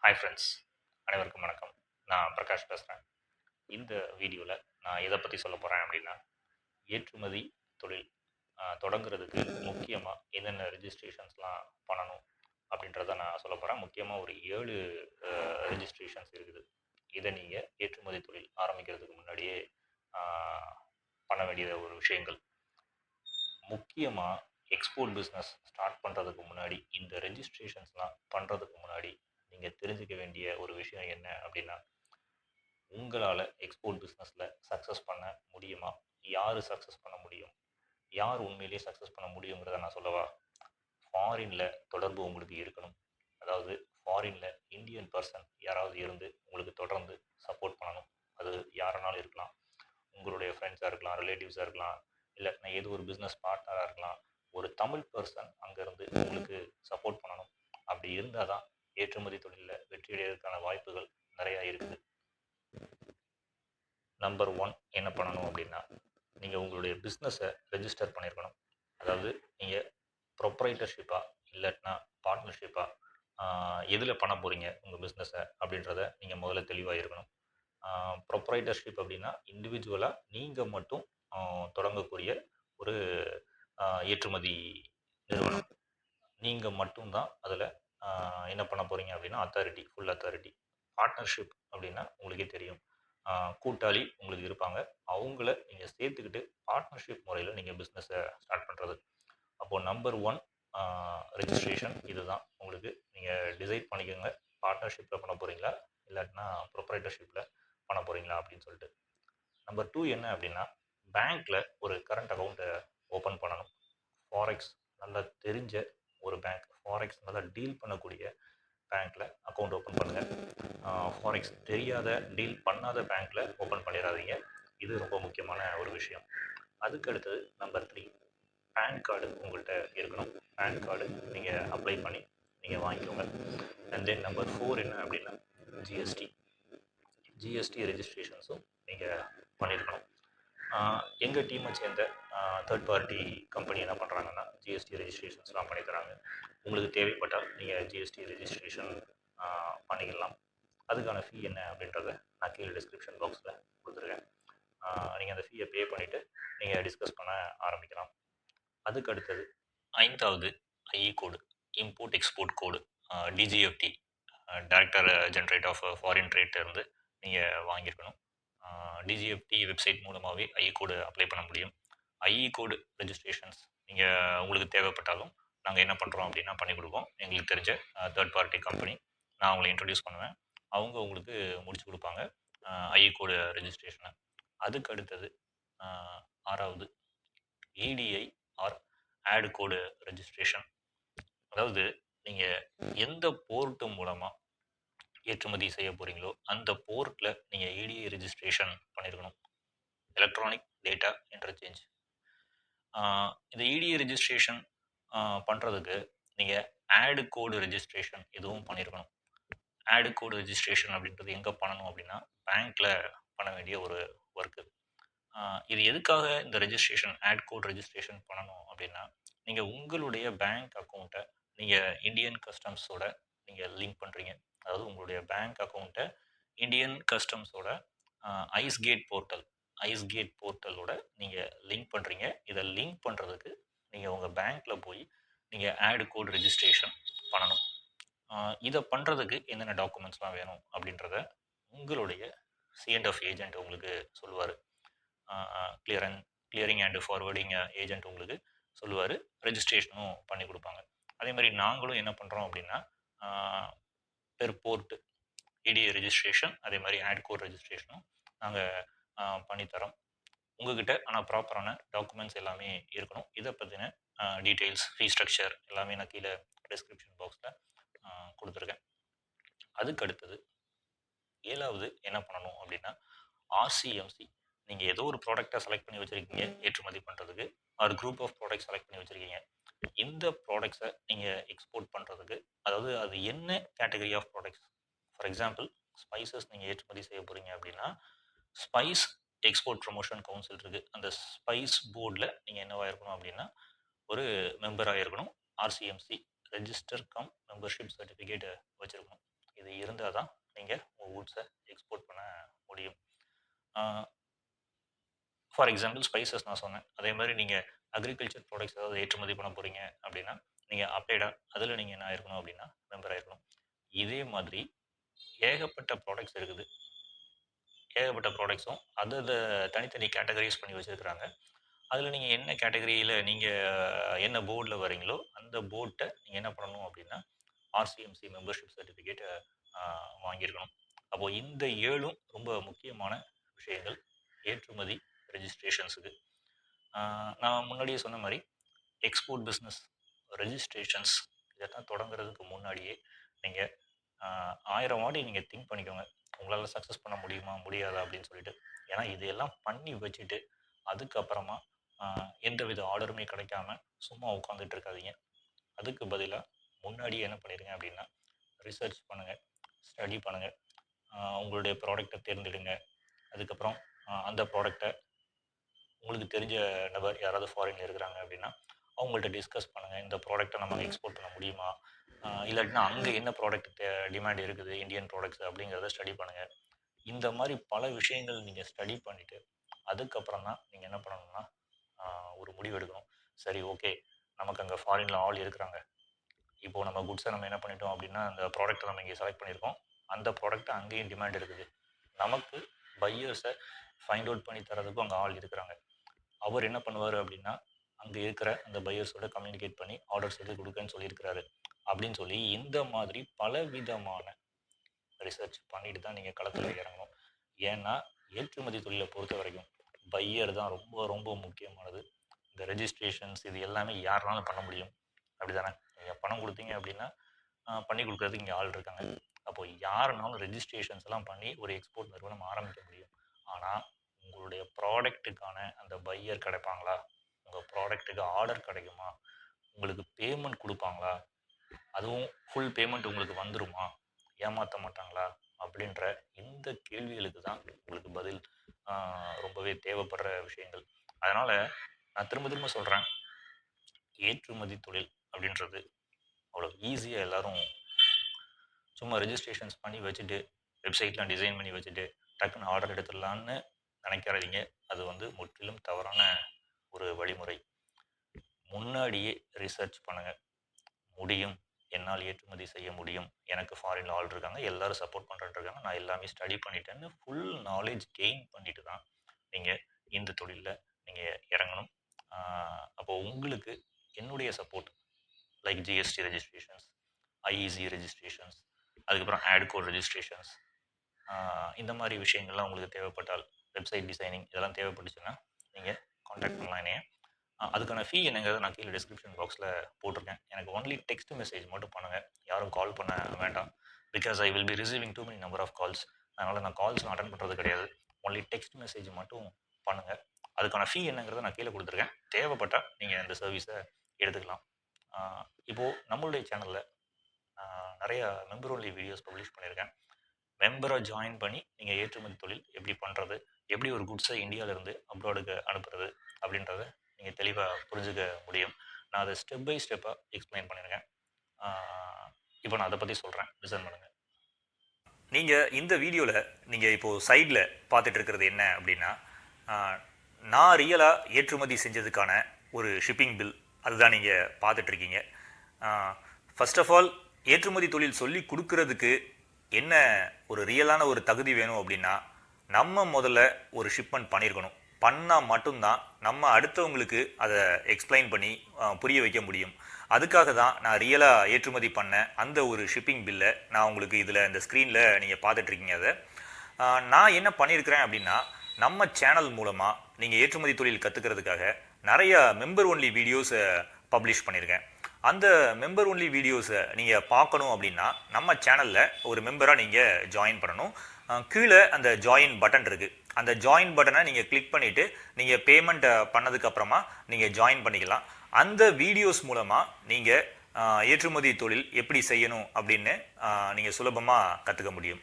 Hi friends, அனைவருக்கும் வணக்கம். நான் பிரகாஷ் பேசுகிறேன். இந்த வீடியோவில் நான் எதை பற்றி சொல்ல போகிறேன் அப்படின்னா, ஏற்றுமதி தொழில் தொடங்குறதுக்கு முக்கியமாக என்னென்ன ரெஜிஸ்ட்ரேஷன்ஸ்லாம் பண்ணணும் அப்படின்றத நான் சொல்ல போகிறேன். முக்கியமாக ஒரு 7 ரெஜிஸ்ட்ரேஷன்ஸ் இருக்குது. இதை நீங்கள் ஏற்றுமதி தொழில் ஆரம்பிக்கிறதுக்கு முன்னாடியே ஆஹ், பண்ண வேண்டிய ஒரு விஷயங்கள். முக்கியமாக எக்ஸ்போர்ட் பிஸ்னஸ் ஸ்டார்ட் பண்ணுறதுக்கு முன்னாடி இந்த ரெஜிஸ்ட்ரேஷன்ஸ்லாம் பண்ணுறதுக்கு முன்னாடி நீங்கள் தெரிஞ்சுக்க வேண்டிய ஒரு விஷயம் என்ன அப்படின்னா, உங்களால் எக்ஸ்போர்ட் பிஸ்னஸில் சக்ஸஸ் பண்ண முடியுமா? யார் சக்ஸஸ் பண்ண முடியும்? யார் உண்மையிலேயே சக்ஸஸ் பண்ண முடியுங்கிறத நான் சொல்லவா? ஃபாரினில் தொடர்பு உங்களுக்கு இருக்கணும். அதாவது ஃபாரினில் இந்தியன் பர்சன் யாராவது இருந்து உங்களுக்கு தொடர்ந்து சப்போர்ட் பண்ணணும். அது யாருனாலும் இருக்கலாம். உங்களுடைய ஃப்ரெண்ட்ஸாக இருக்கலாம், ரிலேட்டிவ்ஸாக இருக்கலாம், இல்லை ஏதோ ஒரு பிஸ்னஸ் பார்ட்னராக இருக்கலாம். ஒரு தமிழ் பர்சன் அங்கேருந்து உங்களுக்கு சப்போர்ட் பண்ணணும். அப்படி இருந்தால் தான் ஏற்றுமதி தொழிலில் வெற்றி அடைவதற்கான வாய்ப்புகள் நிறையா இருக்குது. நம்பர் ஒன் என்ன பண்ணணும் அப்படின்னா, நீங்கள் உங்களுடைய பிஸ்னஸை ரெஜிஸ்டர் பண்ணியிருக்கணும். அதாவது நீங்கள் ப்ரொப்ரைட்டர்ஷிப்பாக இல்லாட்டினா பார்ட்னர்ஷிப்பாக எதில் பண்ண போகிறீங்க உங்கள் பிஸ்னஸை அப்படின்றத நீங்கள் முதல்ல தெளிவாக இருக்கணும். ப்ரொப்ரைட்டர்ஷிப் அப்படின்னா இண்டிவிஜுவலாக நீங்கள் மட்டும் தொடங்கக்கூடிய ஒரு ஏற்றுமதி நிறுவனம். நீங்கள் மட்டும்தான் அதில் என்ன பண்ண போகிறீங்க அப்படின்னா அத்தாரிட்டி, ஃபுல் அத்தாரிட்டி. பார்ட்னர்ஷிப் அப்படின்னா உங்களுக்கே தெரியும், கூட்டாளி உங்களுக்கு இருப்பாங்க. அவங்கள நீங்கள் சேர்த்துக்கிட்டு பார்ட்னர்ஷிப் முறையில் நீங்கள் பிஸ்னஸை ஸ்டார்ட் பண்ணுறது. அப்போது நம்பர் ஒன் ரெஜிஸ்ட்ரேஷன் இதுதான். உங்களுக்கு நீங்கள் டிசைட் பண்ணிக்கோங்க, பார்ட்னர்ஷிப்பில் பண்ண போகிறீங்களா இல்லாட்டினா ப்ரொப்ரைட்டர்ஷிப்பில் பண்ண போகிறீங்களா அப்படின்னு சொல்லிட்டு. நம்பர் டூ என்ன அப்படின்னா, பேங்க்கில் ஒரு கரண்ட் அக்கௌண்ட்டை ஓப்பன் பண்ணணும். ஃபாரெக்ஸ் நல்லா தெரிஞ்ச ஒரு பேங்க், ஃபாரெக்ஸ் நல்லா டீல் பண்ணக்கூடிய பேங்க்கில் அக்கௌண்ட் ஓப்பன் பண்ணுங்கள். ஃபாரெக்ஸ் தெரியாத, டீல் பண்ணாத பேங்க்கில் ஓப்பன் பண்ணிடாதீங்க. இது ரொம்ப முக்கியமான ஒரு விஷயம். அதுக்கு அடுத்தது நம்பர் த்ரீ, பேன் கார்டு உங்கள்கிட்ட இருக்கணும். பேன் கார்டு நீங்கள் அப்ளை பண்ணி நீங்கள் வாங்கிக்கோங்க. அண்ட் தென் நம்பர் ஃபோர் என்ன அப்படின்னா, ஜிஎஸ்டி. ஜிஎஸ்டி ரெஜிஸ்ட்ரேஷன்ஸும் நீங்கள் பண்ணியிருக்கணும். எங்கள் டீமை சேர்ந்த தேர்ட் பார்ட்டி கம்பெனி என்ன பண்ணுறாங்கன்னா, ஜிஎஸ்டி ரெஜிஸ்ட்ரேஷன்ஸ்லாம் பண்ணி தராங்க. உங்களுக்கு தேவைப்பட்டால் நீங்கள் ஜிஎஸ்டி ரெஜிஸ்ட்ரேஷன் பண்ணிக்கலாம். அதுக்கான ஃபீ என்ன அப்படின்றத நான் கீழே டிஸ்கிரிப்ஷன் பாக்ஸில் கொடுத்துருக்கேன். நீங்கள் அந்த ஃபீயை பே பண்ணிவிட்டு நீங்கள் டிஸ்கஸ் பண்ண ஆரம்பிக்கலாம். அதுக்கு அடுத்தது ஐந்தாவது IE code, import export code, DGFT, director general of foreign trade இருந்து நீங்கள் வாங்கியிருக்கணும். டிஜிஎஃப்டி வெப்சைட் மூலமாகவே ஐஇ கோடு அப்ளை பண்ண முடியும். ஐஇ கோடு ரெஜிஸ்ட்ரேஷன்ஸ் நீங்கள் உங்களுக்கு தேவைப்பட்டாலும் நாங்கள் என்ன பண்ணுறோம் அப்படின்னா பண்ணி கொடுப்போம். எங்களுக்கு தெரிஞ்ச தேர்ட் பார்ட்டி கம்பெனி நான் உங்களை இன்ட்ரடியூஸ் பண்ணுவேன். அவங்க உங்களுக்கு முடிச்சு கொடுப்பாங்க ஐஇ கோடு ரெஜிஸ்ட்ரேஷனை. அதுக்கு அடுத்தது ஆறாவது இடிஐ ஆர் ஆட் கோடு ரெஜிஸ்ட்ரேஷன். அதாவது நீங்கள் எந்த போர்ட்டு மூலமாக ஏற்றுமதி செய்ய போகிறீங்களோ அந்த போர்ட்டில் நீங்கள் இடிஐ ரெஜிஸ்ட்ரேஷன் பண்ணியிருக்கணும். Electronic data interchange. இந்த இடிஐ ரெஜிஸ்ட்ரேஷன் பண்ணுறதுக்கு நீங்கள் ஆடு கோடு ரெஜிஸ்ட்ரேஷன் இதுவும் பண்ணியிருக்கணும். ஆடு கோடு ரெஜிஸ்ட்ரேஷன் அப்படின்றது எங்கே பண்ணணும் அப்படின்னா, பேங்க்கில் பண்ண வேண்டிய ஒரு ஒர்க்கு. இது எதுக்காக இந்த ரெஜிஸ்ட்ரேஷன், ஆட் கோட் ரெஜிஸ்ட்ரேஷன் பண்ணணும் அப்படின்னா, நீங்கள் உங்களுடைய பேங்க் அக்கௌண்ட்டை நீங்கள் இந்தியன் கஸ்டம்ஸோட நீங்கள் லிங்க் பண்ணுறீங்க. அதாவது உங்களுடைய பேங்க் அக்கௌண்ட்டை இந்தியன் கஸ்டம்ஸோட ஐஸ்கேட் போர்ட்டலோட நீங்கள் லிங்க் பண்ணுறீங்க. இதை லிங்க் பண்ணுறதுக்கு நீங்கள் உங்கள் பேங்க்கில் போய் நீங்கள் ஆட் கோட் ரெஜிஸ்ட்ரேஷன் பண்ணணும். இதை பண்ணுறதுக்கு என்னென்ன டாக்குமெண்ட்ஸ்லாம் வேணும் அப்படின்றத உங்களுடைய C&F ஏஜென்ட் உங்களுக்கு சொல்லுவார். கிளியரிங் அண்ட் ஃபார்வர்டிங் ஏஜென்ட் உங்களுக்கு சொல்லுவார். ரெஜிஸ்ட்ரேஷனும் பண்ணி கொடுப்பாங்க. அதே மாதிரி நாங்களும் என்ன பண்ணுறோம் அப்படின்னா, பெர் போர்ட்டு இடிஐ ரெஜிஸ்ட்ரேஷன் அதே மாதிரி ஆட் கோட் ரெஜிஸ்ட்ரேஷனும் நாங்கள் பண்ணித்தரோம். உங்ககிட்ட ஆனால் ப்ராப்பரான டாக்குமெண்ட்ஸ் எல்லாமே இருக்கணும். இதை பற்றின டீட்டெயில்ஸ், ஃபீ ஸ்ட்ரக்சர் எல்லாமே நான் கீழே டிஸ்கிரிப்ஷன் பாக்ஸில் கொடுத்துருக்கேன். அதுக்கு அடுத்தது ஏழாவது என்ன பண்ணணும் அப்படின்னா, ஆர்சிஎம்சி. நீங்கள் ஏதோ ஒரு ப்ராடக்டை செலக்ட் பண்ணி வச்சுருக்கீங்க ஏற்றுமதி பண்ணுறதுக்கு, ஒரு குரூப் ஆஃப் ப்ராடக்ட் செலக்ட் பண்ணி வச்சுருக்கீங்க. இந்த ப்ராடக்ட்ஸை நீங்கள் எக்ஸ்போர்ட் பண்ணுறதுக்கு, அதாவது அது என்ன category of products. For example, spices நீங்கள் ஏற்றுமதி செய்ய போகிறீங்க அப்படின்னா, ஸ்பைஸ் எக்ஸ்போர்ட் ப்ரொமோஷன் கவுன்சில் இருக்குது. அந்த ஸ்பைஸ் போர்டில் நீங்கள் என்னவாக இருக்கணும் அப்படின்னா ஒரு மெம்பராக இருக்கணும். RCMC register come membership certificate வச்சுருக்கணும். இது இருந்தால் தான் நீங்கள் உங்கள் குட்ஸை எக்ஸ்போர்ட் பண்ண முடியும். ஃபார் எக்ஸாம்பிள் ஸ்பைசஸ் நான் சொன்னேன். அதே மாதிரி நீங்கள் அக்ரிகல்ச்சர் ப்ராடக்ட்ஸ் ஏதாவது ஏற்றுமதி பண்ண போகிறீங்க அப்படின்னா, நீங்கள் அப்ளைடாக அதில் நீங்கள் என்ன ஆயிருக்கணும் அப்படின்னா மெம்பர் ஆயிருக்கணும். இதே மாதிரி ஏகப்பட்ட ப்ராடக்ட்ஸ் இருக்குது. ஏகப்பட்ட ப்ராடக்ட்ஸும் அது தனித்தனி கேட்டகரிஸ் பண்ணி வச்சுருக்கிறாங்க. அதில் நீங்கள் என்ன கேட்டகரியில் நீங்கள் என்ன போர்டில் வரீங்களோ அந்த போர்ட்டை நீங்கள் என்ன பண்ணணும் அப்படின்னா ஆர்சிஎம்சி மெம்பர்ஷிப் சர்டிஃபிகேட் வாங்கியிருக்கணும். அப்போது இந்த 7ம் ரொம்ப முக்கியமான விஷயங்கள் ஏற்றுமதி ரெஜிஸ்ட்ரேஷன்ஸுக்கு. நான் முன்னாடியே சொன்ன மாதிரி எக்ஸ்போர்ட் பிஸ்னஸ் ரெஜிஸ்ட்ரேஷன்ஸ் இதெல்லாம் தொடங்குறதுக்கு முன்னாடியே நீங்கள் 1000 வாட்டி நீங்கள் திங்க் பண்ணிக்கோங்க, உங்களால் சக்ஸஸ் பண்ண முடியுமா முடியாதா அப்படின்னு சொல்லிட்டு. ஏன்னா இதையெல்லாம் பண்ணி வச்சுட்டு அதுக்கப்புறமா எந்த வித ஆர்டருமே கிடைக்காம சும்மா உட்காந்துட்டு இருக்காதீங்க. அதுக்கு பதிலாக முன்னாடியே என்ன பண்ணிடுங்க அப்படின்னா ரிசர்ச் பண்ணுங்கள், ஸ்டடி பண்ணுங்கள், உங்களுடைய ப்ராடக்டை தேர்ந்தெடுங்க. அதுக்கப்புறம் அந்த ப்ராடக்டை உங்களுக்கு தெரிஞ்ச நபர் யாராவது ஃபாரினில் இருக்கிறாங்க அப்படின்னா அவங்கள்ட்ட டிஸ்கஸ் பண்ணுங்கள், இந்த ப்ராடக்டை நம்ம எக்ஸ்போர்ட் பண்ண முடியுமா, இல்லாட்டினா அங்கே என்ன ப்ராடக்ட் டிமாண்ட் இருக்குது இந்தியன் ப்ராடக்ட்ஸ் அப்படிங்கிறத ஸ்டடி பண்ணுங்கள். இந்த மாதிரி பல விஷயங்கள் நீங்கள் ஸ்டடி பண்ணிவிட்டு அதுக்கப்புறம் தான் நீங்கள் என்ன பண்ணணும்னா ஒரு முடிவு எடுக்கணும். சரி, ஓகே, நமக்கு அங்கே ஃபாரினில் ஆள் இருக்கிறாங்க, இப்போது நம்ம குட்ஸை நம்ம என்ன பண்ணிட்டோம் அப்படின்னா அந்த ப்ராடக்ட்டை நம்ம இங்கே செலக்ட் பண்ணியிருக்கோம், அந்த ப்ராடக்ட்டை அங்கேயும் டிமாண்ட் இருக்குது, நமக்கு பையர்ஸை ஃபைண்ட் அவுட் பண்ணி தரதுக்கும் அங்கே ஆள் இருக்கிறாங்க. அவர் என்ன பண்ணுவார் அப்படின்னா அங்கே இருக்கிற அந்த பையர்ஸோட கம்யூனிகேட் பண்ணி ஆர்டர்ஸ் எடுத்து கொடுக்கன்னு சொல்லியிருக்கிறாரு அப்படின்னு சொல்லி இந்த மாதிரி பல விதமான ரிசர்ச் பண்ணிட்டு தான் நீங்கள் களத்தில் இறங்கணும். ஏன்னா ஏற்றுமதி தொழிலை பொறுத்த வரைக்கும் பையர் தான் ரொம்ப ரொம்ப முக்கியமானது. இந்த ரெஜிஸ்ட்ரேஷன்ஸ் இது எல்லாமே யாருனாலும் பண்ண முடியும், அப்படி தானே? நீங்கள் பணம் கொடுத்தீங்க அப்படின்னா பண்ணி கொடுக்குறதுக்கு இங்கே ஆள் இருக்காங்க. அப்போது யாருனாலும் ரெஜிஸ்ட்ரேஷன்ஸ் எல்லாம் பண்ணி ஒரு எக்ஸ்போர்ட் நிறுவனம் ஆரம்பிக்க முடியும். ஆனால் உங்களுடைய ப்ராடக்ட்டுக்கான அந்த பையர் கிடைப்பாங்களா, உங்கள் ப்ராடக்ட்டுக்கு ஆர்டர் கிடைக்குமா, உங்களுக்கு பேமெண்ட் கொடுப்பாங்களா, அதுவும் ஃபுல் பேமெண்ட் உங்களுக்கு வந்துருமா, ஏமாற்ற மாட்டாங்களா அப்படின்ற இந்த கேள்விகளுக்கு தான் உங்களுக்கு பதில் ரொம்பவே தேவைப்படுற விஷயங்கள். அதனால் நான் திரும்ப திரும்ப சொல்கிறேன், ஏற்றுமதி தொழில் அப்படின்றது அவ்வளோ ஈஸியாக எல்லோரும் சும்மா ரெஜிஸ்ட்ரேஷன்ஸ் பண்ணி வச்சுட்டு வெப்சைட்லாம் டிசைன் பண்ணி வச்சுட்டு டக்குன்னு ஆர்டர் எடுத்துடலான்னு நினைக்காதீங்க. அது வந்து முற்றிலும் தவறான ஒரு வழிமுறை. முன்னாடியே ரிசர்ச் பண்ணுங்கள். முடியும், என்னால் ஏற்றுமதி செய்ய முடியும், எனக்கு ஃபாரினில் ஆள் இருக்காங்க, எல்லோரும் சப்போர்ட் பண்ணுறேன்னு இருக்காங்க, நான் எல்லாமே ஸ்டடி பண்ணிட்டேன்னு ஃபுல் நாலேஜ் கெயின் பண்ணிட்டு தான் நீங்கள் இந்த தொழிலில் நீங்கள் இறங்கணும். அப்போது உங்களுக்கு என்னுடைய support like GST registrations, IEC registrations, அதுக்கப்புறம் ஆட் கோட் ரெஜிஸ்ட்ரேஷன்ஸ், இந்த மாதிரி விஷயங்கள்லாம் உங்களுக்கு தேவைப்பட்டால், வெப்சைட் டிசைனிங் இதெல்லாம் தேவைப்பட்டுச்சுன்னா நீங்கள் காண்டாக்ட் பண்ணலாம் என்னைய. அதுக்கான ஃபீ என்னங்கிறத நான் கீழே டிஸ்கிரிப்ஷன் பாக்ஸில் போட்டிருக்கேன். எனக்கு ஒன்லி டெக்ஸ்ட் மெசேஜ் மட்டும் பண்ணுங்கள், யாரும் கால் பண்ண வேண்டாம். Because I will be receiving too many number of calls. அதனால் நான் கால்ஸ் அட்டன் பண்ணுறது கிடையாது. ஒன்லி டெக்ஸ்ட் மெசேஜ் மட்டும் பண்ணுங்கள். அதுக்கான ஃபீ என்னங்கிறத நான் கீழே கொடுத்துருக்கேன். தேவைப்பட்டால் நீங்கள் இந்த சர்வீஸை எடுத்துக்கலாம். இப்போது நம்மளுடைய சேனலில் நிறைய மெம்பர் ஒன்லி வீடியோஸ் பப்ளிஷ் பண்ணியிருக்கேன். மெம்பரை ஜாயின் பண்ணி நீங்கள் ஏற்றுமதி தொழில் எப்படி பண்ணுறது, எப்படி ஒரு குட்ஸை இந்தியாவிலேருந்து அப்ராடுக்கு அனுப்புறது அப்படின்றத நீங்கள் தெளிவாக புரிஞ்சுக்க முடியும். நான் அதை ஸ்டெப் பை ஸ்டெப்பாக எக்ஸ்பிளைன் பண்ணியிருக்கேன். இப்போ நான் அதை பற்றி சொல்கிறேன், லிசன் பண்ணுங்கள். நீங்கள் இந்த வீடியோவில் நீங்கள் இப்போது சைடில் பார்த்துட்டு இருக்கிறது என்ன அப்படின்னா, நான் ரியலாக ஏற்றுமதி செஞ்சதுக்கான ஒரு ஷிப்பிங் பில் அதுதான் நீங்கள் பார்த்துட்ருக்கீங்க. ஃபர்ஸ்ட் ஆஃப் ஆல், ஏற்றுமதி தொழில் சொல்லி கொடுக்கறதுக்கு என்ன ஒரு ரியலான ஒரு தகுதி வேணும் அப்படின்னா, நம்ம முதல்ல ஒரு ஷிப்மெண்ட் பண்ணியிருக்கணும். பண்ணால் மட்டும்தான் நம்ம அடுத்தவங்களுக்கு அதை எக்ஸ்பிளைன் பண்ணி புரிய வைக்க முடியும். அதுக்காக தான் நான் ரியலாக ஏற்றுமதி பண்ண அந்த ஒரு ஷிப்பிங் பில்லை நான் உங்களுக்கு இதில் இந்த ஸ்க்ரீனில் நீங்கள் பார்த்துட்ருக்கீங்க. அதை நான் என்ன பண்ணியிருக்கிறேன் அப்படின்னா, நம்ம சேனல் மூலமாக நீங்கள் ஏற்றுமதி தொழில் கற்றுக்கிறதுக்காக நிறைய மெம்பர் ஒன்லி வீடியோஸை பப்ளிஷ் பண்ணியிருக்கேன். அந்த மெம்பர் ஒன்லி வீடியோஸை நீங்கள் பார்க்கணும் அப்படின்னா நம்ம சேனலில் ஒரு மெம்பராக நீங்கள் ஜாயின் பண்ணணும். கீழே அந்த ஜாயின் பட்டன் இருக்குது. அந்த ஜாயின் பட்டனை நீங்கள் கிளிக் பண்ணிவிட்டு நீங்கள் பேமெண்ட் பண்ணதுக்கப்புறமா நீங்கள் ஜாயின் பண்ணிக்கலாம். அந்த வீடியோஸ் மூலமாக நீங்கள் ஏற்றுமதி தொழில் எப்படி செய்யணும் அப்படின்னு நீங்கள் சுலபமாக கற்றுக்க முடியும்.